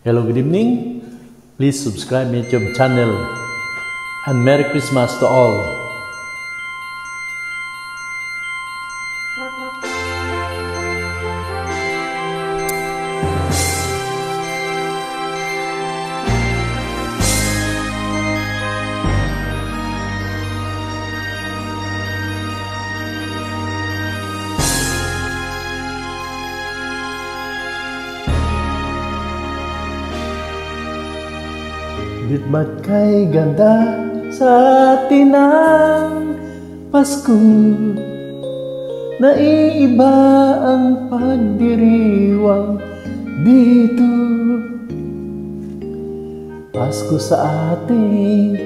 Hello, good evening. Please subscribe my YouTube channel and Merry Christmas to all. Di ba't kay ganda sa atin ang Pasko? Naiiba ang pagdiriwang dito. Pasko sa atin,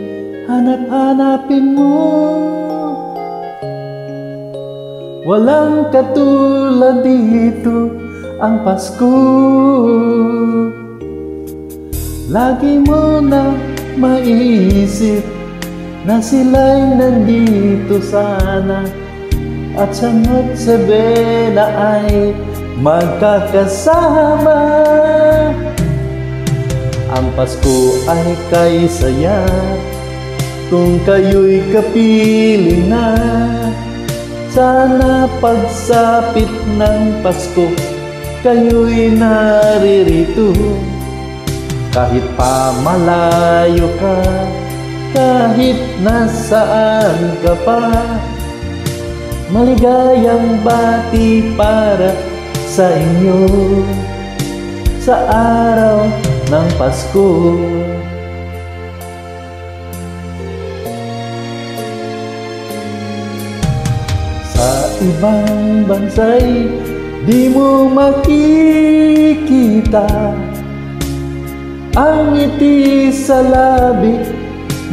hanap-hanapin mo. Walang katulad dito ang Pasko. Lagi mo na maiisip na sila'y nandito sana, at sa Noche-Buena na ay magkakasama. Ang Pasko ay kay saya kung kayo'y kapiling na. Sana pagsapit ng Pasko kayo'y naririto. Kahit pa malayo ka, kahit nasaan ka pa, maligayang bati para sa inyo sa araw ng Pasko. Sa ibang bansa'y di mo makikita ang ngiti sa labi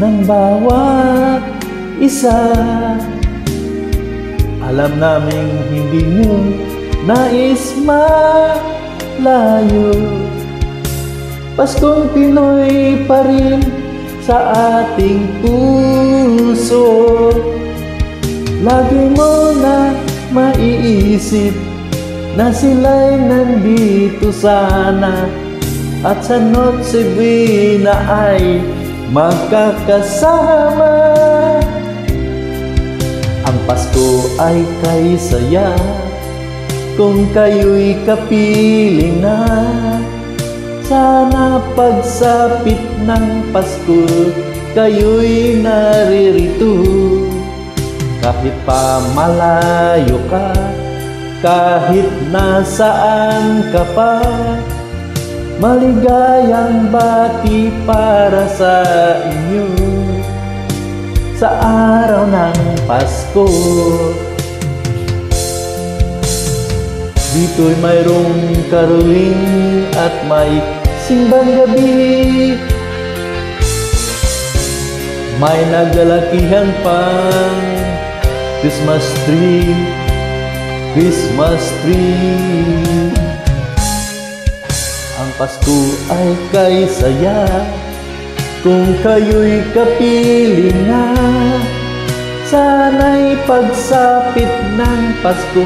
ng bawat isa. Alam naming hindi nyo nais malayo. Paskong Pinoy pa rin sa ating puso. Lagi mo na maiisip na sila'y nandito sana, at sa Noche-Buena ay magkakasama. Ang Pasko ay kay saya kung kayo'y kapiling na. Sana pagsapit ng Pasko kayo'y naririto. Kahit pa malayo ka, kahit nasaan ka pa, maligayang bati para sa inyo sa araw ng Pasko. Dito'y mayroong karuling at may simbang gabi. May naglalakihan pang Christmas tree, Christmas tree. Ang Pasko ay kay saya kung kayo'y kapiling na. Sana'y pagsapit ng Pasko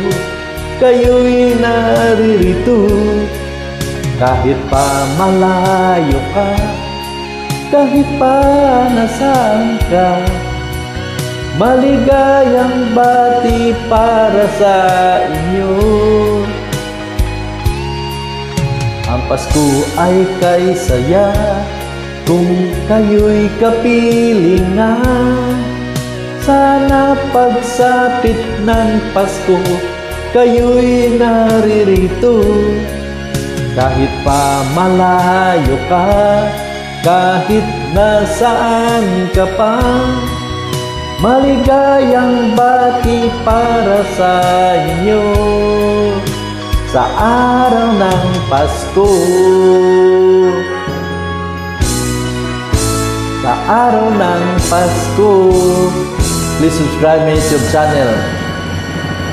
kayo'y naririto. Kahit pa malayo ka, kahit pa nasaan ka, maligayang bati para sa inyo. Ang Pasko ay kay saya kung kayo'y kapiling na. Sana pagsapit ng Pasko kayo'y naririto. Kahit pa malayo ka, kahit nasaan ka pa, maligayang bati para sa inyo sa araw ng Pasko. Sa araw ng Pasko. Please subscribe my YouTube channel.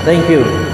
Thank you.